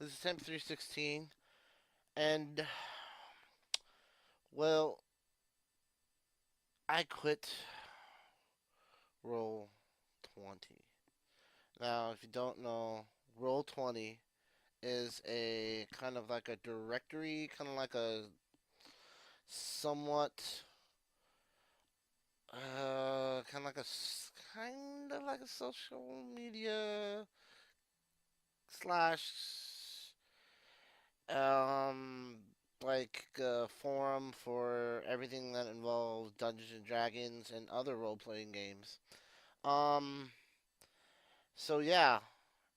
This is Temp 316, and well, I quit Roll20. Now, if you don't know, Roll20 is a kind of like a directory, kind of like a somewhat, kind of like a social media slash um forum for everything that involves Dungeons and Dragons and other role playing games. Um, so yeah,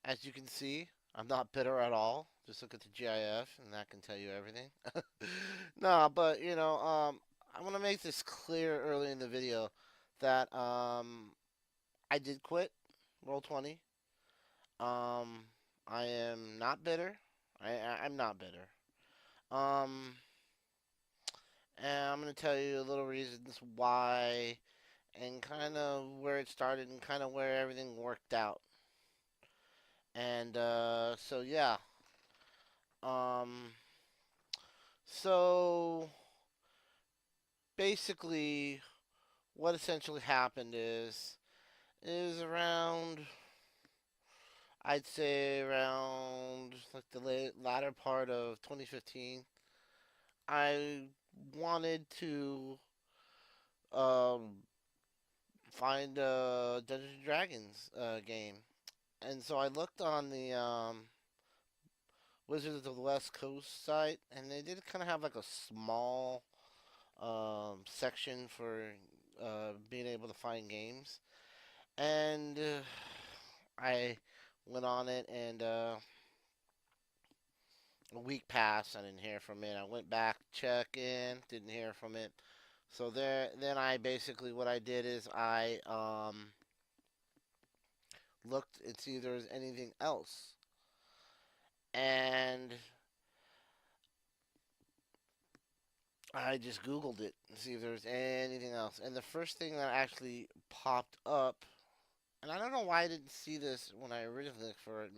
as you can see, I'm not bitter at all. Just look at the GIF, and that can tell you everything. No, but I want to make this clear early in the video that I did quit Roll20. Um, I am not bitter. I'm not bitter. Um, and I'm gonna tell you a little reasons why, and kind of where it started, and kind of where everything worked out. And so yeah. Um, so basically, what essentially happened is around, I'd say around like the latter part of 2015. I wanted to um, find a Dungeons and Dragons game, and so I looked on the Wizards of the West Coast site, and they did kind of have like a small section for being able to find games. And I went on it, and a week passed. I didn't hear from it. I went back, check in, didn't hear from it. So then I basically what I did is I looked and see if there was anything else, and I just Googled it and see if there was anything else. And the first thing that actually popped up, and I don't know why I didn't see this when I originally looked for it.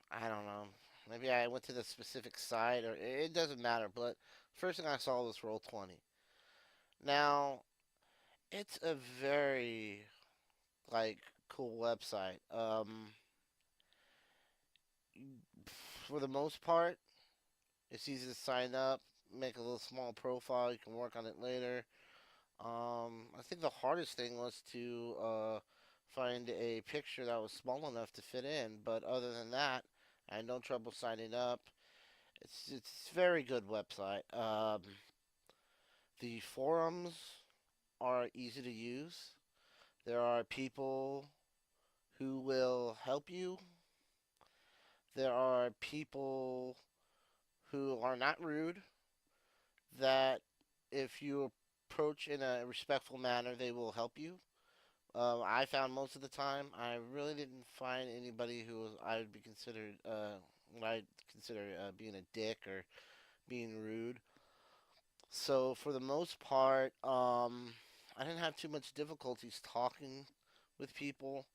I don't know. Maybe I went to the specific site, or it doesn't matter. But first thing I saw was Roll20. Now it's a very like cool website. For the most part, it's easy to sign up, make a little small profile. You can work on it later. I think the hardest thing was to find a picture that was small enough to fit in. But other than that, I had no trouble signing up. It's a very good website. The forums are easy to use. There are people who will help you. There are people who are not rude. That if you approach in a respectful manner, they will help you. I found most of the time I really didn't find anybody who I would be considered what I'd consider being a dick or being rude. So for the most part, I didn't have too much difficulties talking with people.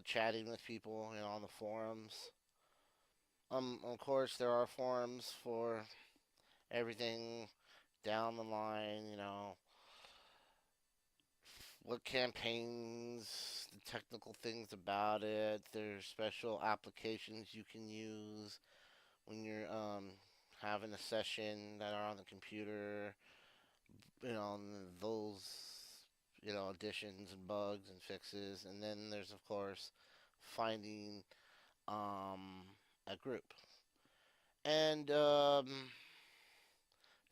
Chatting with people, on the forums. Of course, there are forums for everything down the line. What campaigns, the technical things about it. There's special applications you can use when you're having a session that are on the computer. Those additions and bugs and fixes, and then there's of course finding um, a group, and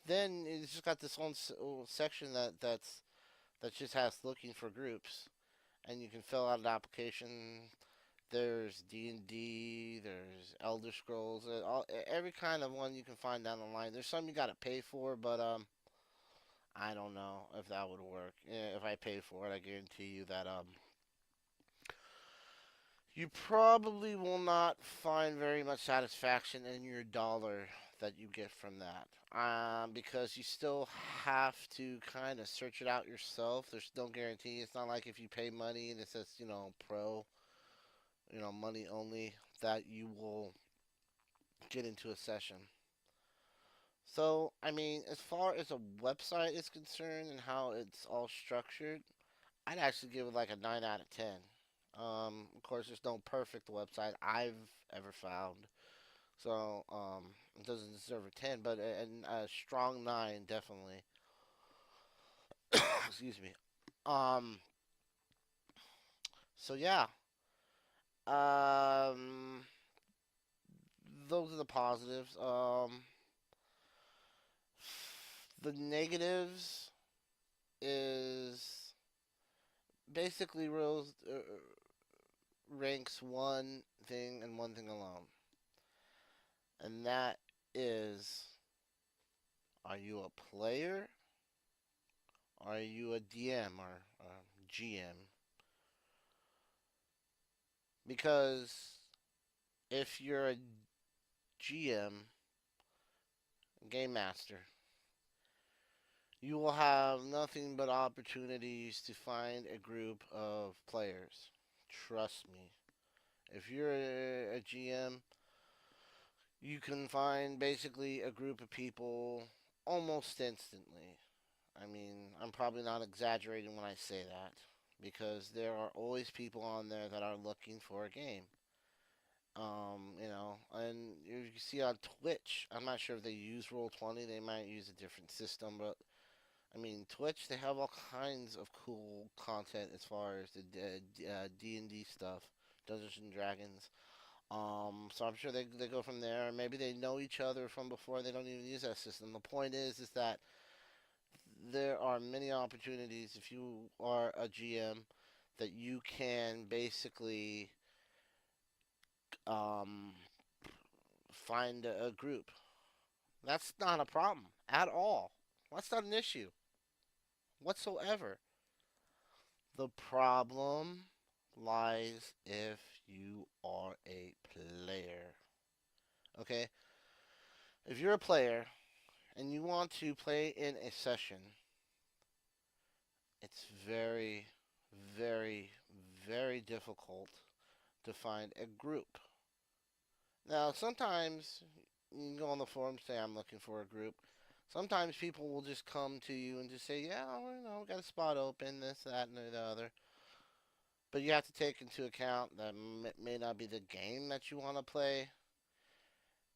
then it's just got this whole section that just has looking for groups, and you can fill out an application. There's D&D, there's Elder Scrolls, every kind of one you can find down the line. There's some you gotta pay for, but I don't know if that would work. If I paid for it, I guarantee you that you probably will not find very much satisfaction in your dollar that you get from that. Because you still have to kind of search it out yourself. There's no guarantee. It's not like if you pay money and it says, pro, money only. that you will get into a session. So, I mean, as far as a website is concerned and how it's all structured, I'd actually give it like a 9 out of 10. Of course, there's no perfect website I've ever found. So, it doesn't deserve a 10, but a strong 9, definitely. Excuse me. Um, so yeah. Um, those are the positives. The negatives is basically Rose ranks one thing and one thing alone, and that is, are you a player? Are you a DM or GM? Because if you're a GM, game master, you will have nothing but opportunities to find a group of players. Trust me. If you're a GM, you can find basically a group of people almost instantly. I mean, I'm probably not exaggerating when I say that because there are always people on there that are looking for a game. And you can see on Twitch, I'm not sure if they use Roll20, they might use a different system, but I mean, Twitch, they have all kinds of cool content as far as the D&D stuff, Dungeons and Dragons. So I'm sure they go from there. Maybe they know each other from before. They don't even use that system. The point is that there are many opportunities if you are a GM that you can basically um, find a group. That's not a problem at all. That's not an issue whatsoever. The problem lies if you are a player. Okay? If you're a player and you want to play in a session, it's very, very, very difficult to find a group. Now, sometimes you can go on the forum say, I'm looking for a group. Sometimes people will just come to you and just say, yeah, well, got a spot open, this, that, and the other. But you have to take into account that may not be the game that you want to play.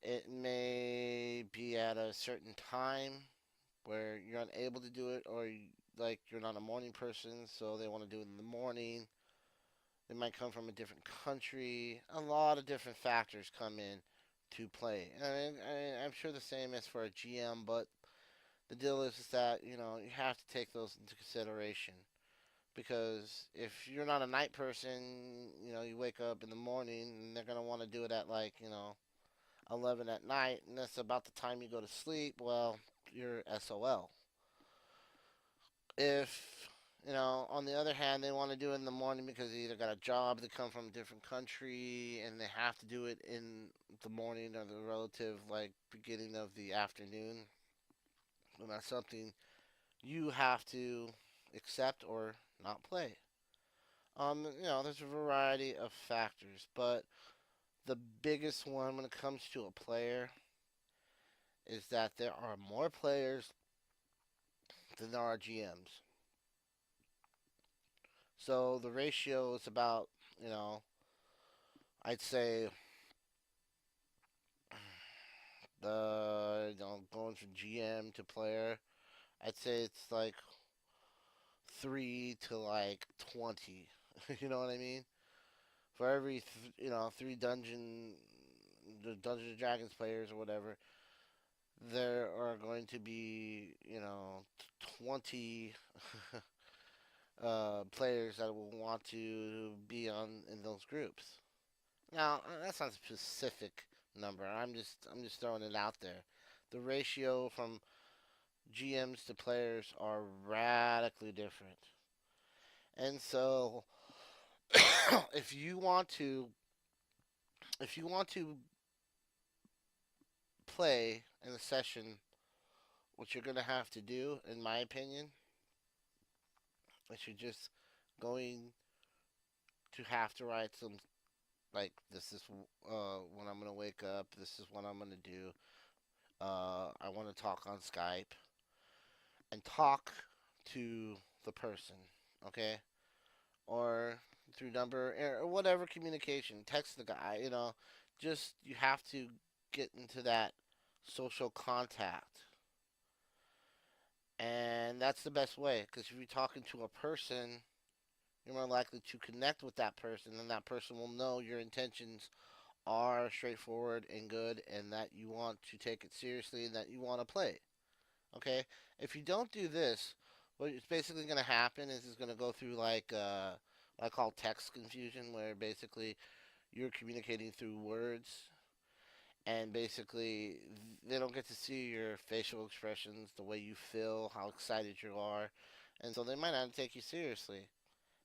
It may be at a certain time where you're unable to do it, or like you're not a morning person, so they want to do it in the morning. They might come from a different country. A lot of different factors come in to play. And I'm sure the same is for a GM, but the deal is that you have to take those into consideration because if you're not a night person, you wake up in the morning and they're gonna want to do it at like 11 at night, and that's about the time you go to sleep. Well, you're SOL. If on the other hand, they want to do it in the morning because they either got a job, they come from a different country, and they have to do it in the morning or the relative like beginning of the afternoon. And that's something you have to accept or not play. There's a variety of factors, but the biggest one when it comes to a player is that there are more players than there are GMs. So the ratio is about, you know, I'd say going from GM to player, I'd say it's like 3 to like 20. You know what I mean? For every three the Dungeons and Dragons players or whatever, there are going to be 20 players that will want to be on in those groups. Now that's not a specific number. I'm just throwing it out there. The ratio from GMs to players are radically different, and so if you want to if you want to play in a session, what you're gonna have to do, in my opinion, is you're just going to have to write some Like this is when I'm gonna wake up. This is what I'm gonna do. I want to talk on Skype and talk to the person. Okay, or through number or whatever communication. Text the guy. Just you have to get into that social contact, and that's the best way. Because if you're talking to a person, you're more likely to connect with that person, and that person will know your intentions are straightforward and good, and that you want to take it seriously, and that you want to play. Okay, if you don't do this, what is basically going to happen is it's going to go through like what I call text confusion, where basically you're communicating through words, and basically they don't get to see your facial expressions, the way you feel, how excited you are, and so they might not take you seriously,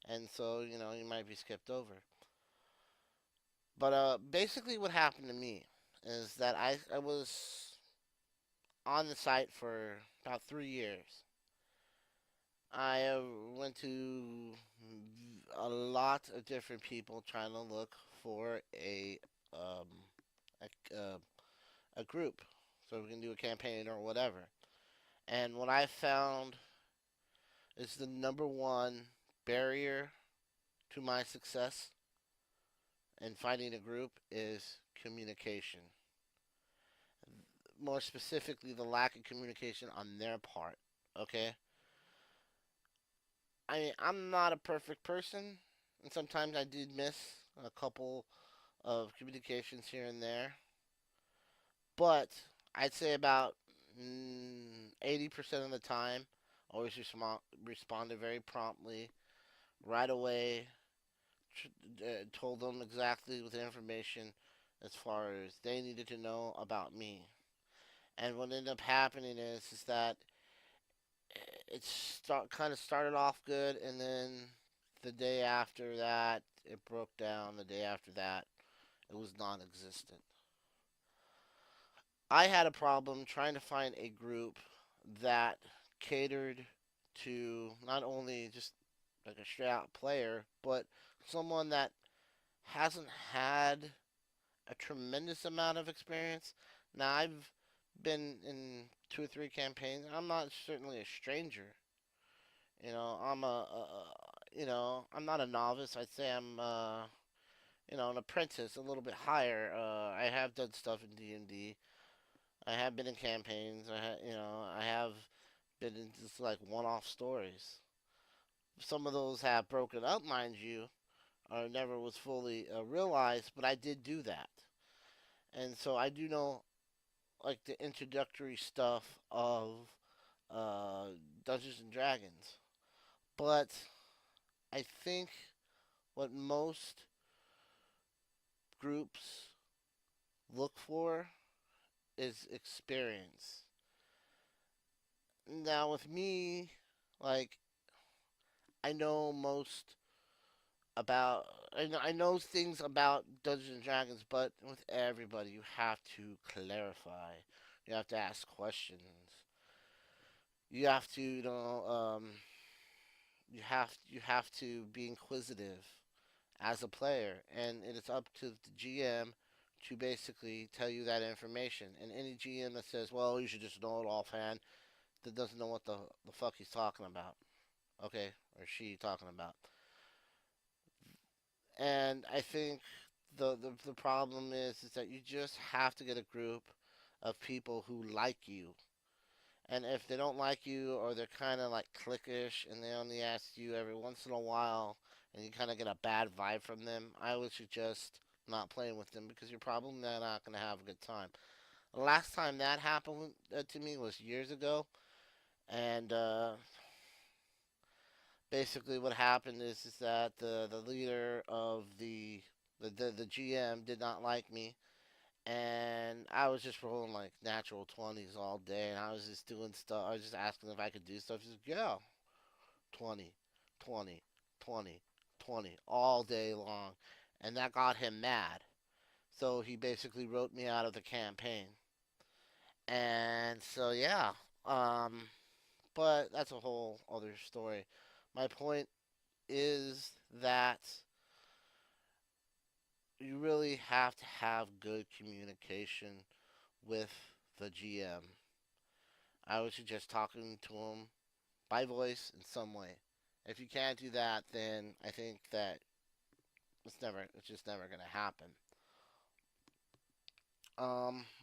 and so you might be skipped over. But basically, what happened to me is that I was on the site for about 3 years. I went to a lot of different people trying to look for um, a group, so we can do a campaign or whatever. And what I found is the number one barrier to my success in finding a group is communication. More specifically, the lack of communication on their part. Okay, I'm not a perfect person, and sometimes I did miss a couple of communications here and there. But I'd say about 80% of the time, I always responded very promptly, right away. Told them exactly with the information as far as they needed to know about me. And what ended up happening is that kind of started off good, and then the day after that, it broke down. The day after that, it was non-existent. I had a problem trying to find a group that catered to not only just like a straight out player, but someone that hasn't had a tremendous amount of experience. Now, I've been in 2 or 3 campaigns. I'm not certainly a stranger. I'm not a novice. I'd say I'm, an apprentice, a little bit higher. I have done stuff in D&D. I have been in campaigns. I have been in just like one-off stories. Some of those have broken up, mind you, or never was fully realized, but I did do that. And so I do know like the introductory stuff of uh, Dungeons and Dragons. But I think what most groups look for is experience. Now, with me, like, I know most about. I know things about Dungeons and Dragons, but with everybody, you have to clarify. You have to ask questions. You have to, you have to be inquisitive as a player, and it is up to the GM to basically tell you that information. And any GM that says, "Well, you should just know it offhand," that doesn't know what the fuck he's talking about, okay, or she talking about. And I think the problem is that you just have to get a group of people who like you. And if they don't like you, or they're kind of like cliquish and they only ask you every once in a while, and you kind of get a bad vibe from them, I would suggest not playing with them, because you're probably not going to have a good time. The last time that happened to me was years ago, and basically what happened is that the leader of the GM did not like me, and I was just rolling like natural 20s all day, and I was just doing stuff. I was just asking if I could do stuff. He's like, yeah, 20, 20, 20, 20 all day long, and that got him mad. So he basically wrote me out of the campaign, and so yeah, um, but that's a whole other story. My point is that you really have to have good communication with the GM. I would suggest talking to him by voice in some way. If you can't do that, then I think that it's just never gonna happen.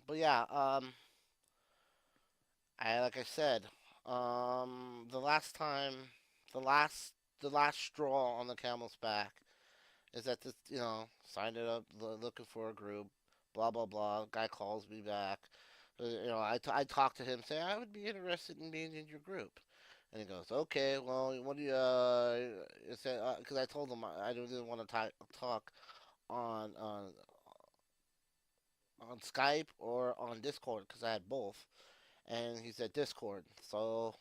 But yeah, like I said, the last time, the last, the last straw on the camel's back is that this, signed it up, looking for a group, blah blah blah. Guy calls me back. I talked to him, say I would be interested in being in your group, and he goes, okay, well, what do you? Because I told him I didn't want to talk on on on Skype or on Discord because I had both, and he said Discord. So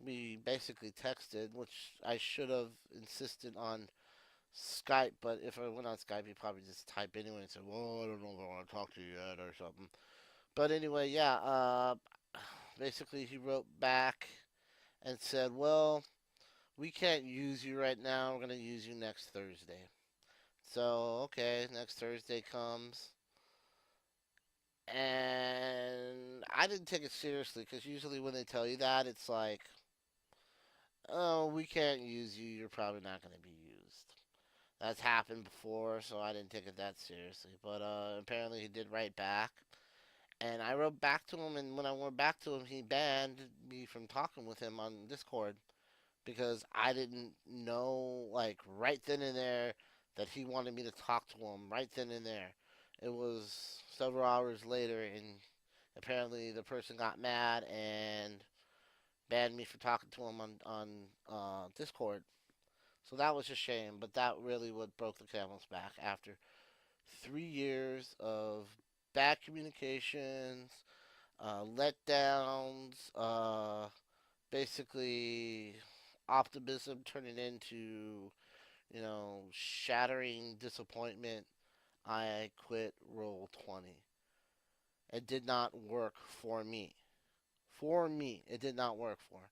we basically texted, which I should have insisted on Skype, but if I went on Skype, he'd probably just type anyway and say, "Well, I don't know if I want to talk to you yet" or something. But anyway, yeah. Basically, he wrote back and said, "Well, we can't use you right now. We're gonna use you next Thursday." So okay, next Thursday comes, and I didn't take it seriously because usually when they tell you that, it's like, "Oh, we can't use you. You're probably not gonna be used." That's happened before, so I didn't take it that seriously. But apparently he did write back, and I wrote back to him. And when I went back to him, he banned me from talking with him on Discord because I didn't know, like right then and there, that he wanted me to talk to him right then and there. It was several hours later, and apparently the person got mad and banned me for talking to him on Discord. So that was a shame, but that really what broke the camel's back after 3 years of bad communications, letdowns, basically optimism turning into, shattering disappointment. I quit Roll20. It did not work for me. For me, it did not work for.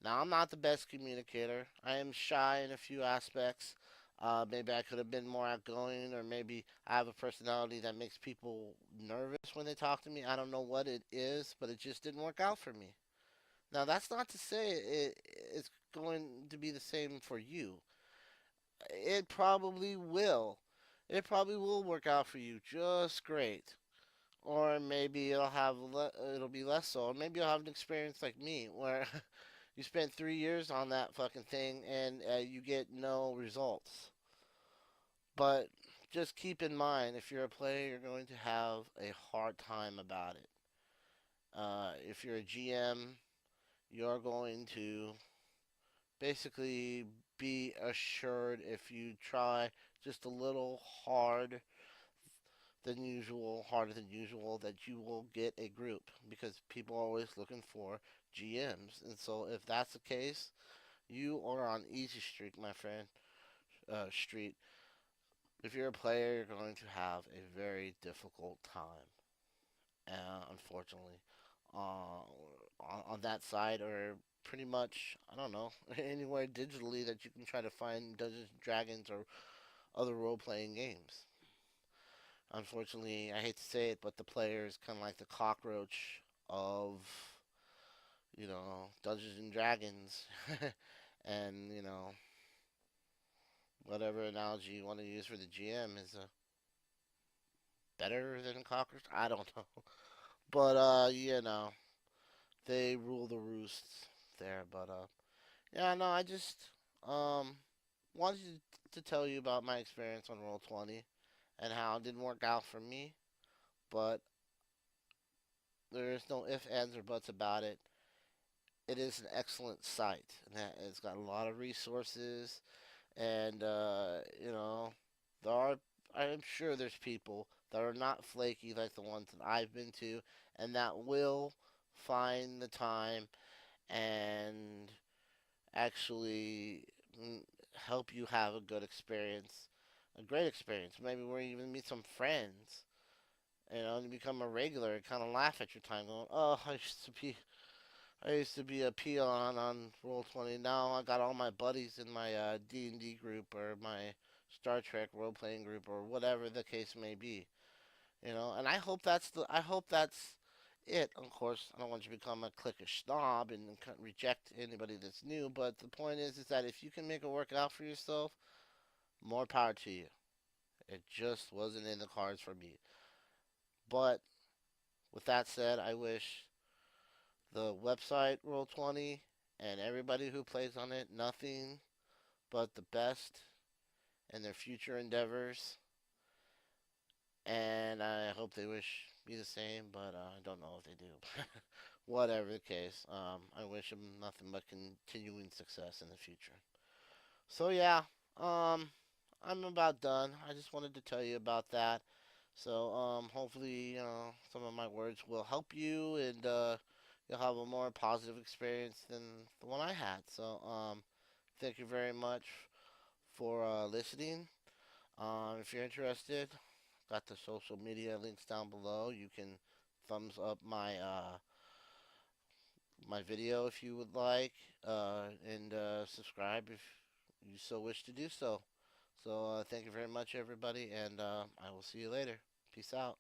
Now, I'm not the best communicator. I am shy in a few aspects. Maybe I could have been more outgoing, or maybe I have a personality that makes people nervous when they talk to me. I don't know what it is, but it just didn't work out for me. Now, that's not to say it's going to be the same for you. It probably will. It probably will work out for you just great. Or maybe it'll be less so. Or maybe you'll have an experience like me where you spent 3 years on that fucking thing and you get no results. But just keep in mind, if you're a player, you're going to have a hard time about it. If you're a GM, you're going to basically be assured if you try just a little harder than usual, that you will get a group because people are always looking for GMs. And so if that's the case, you are on easy street, my friend. Street. If you're a player, you're going to have a very difficult time. Unfortunately, on that side, or pretty much, I don't know, anywhere digitally that you can try to find Dungeons and Dragons or other role-playing games. Unfortunately, I hate to say it, but the player is kind of like the cockroach of, Dungeons and Dragons, and whatever analogy you want to use for the GM is better than a cockroach. I don't know, but they rule the roost there. But yeah, no, I just um wanted to tell you about my experience on Roll20 and how it didn't work out for me, but there is no ifs, ands, or buts about it. It is an excellent site, and it's got a lot of resources. And there are, I'm sure there's people that are not flaky like the ones that I've been to, and that will find the time and actually help you have a good experience, a great experience. Maybe where you even meet some friends, and you become a regular and kind of laugh at your time, going, "Oh, I used to be a peon on Roll20. Now I got all my buddies in my D&D group or my Star Trek role playing group or whatever the case may be. And I hope that's it. Of course, I don't want you to become a cliquish snob and reject anybody that's new. But the point is that if you can make it work out for yourself, more power to you. It just wasn't in the cards for me. But with that said, I wish the website Roll20 and everybody who plays on it nothing but the best in their future endeavors. And I hope they wish me the same, but I don't know if they do. Whatever the case, I wish them nothing but continuing success in the future. So yeah, um, I'm about done. I just wanted to tell you about that. So hopefully, some of my words will help you, and you'll have a more positive experience than the one I had. So thank you very much for listening. If you're interested, got the social media links down below. You can thumbs up my video if you would like, and subscribe if you so wish to do so. So thank you very much, everybody, and I will see you later. Peace out.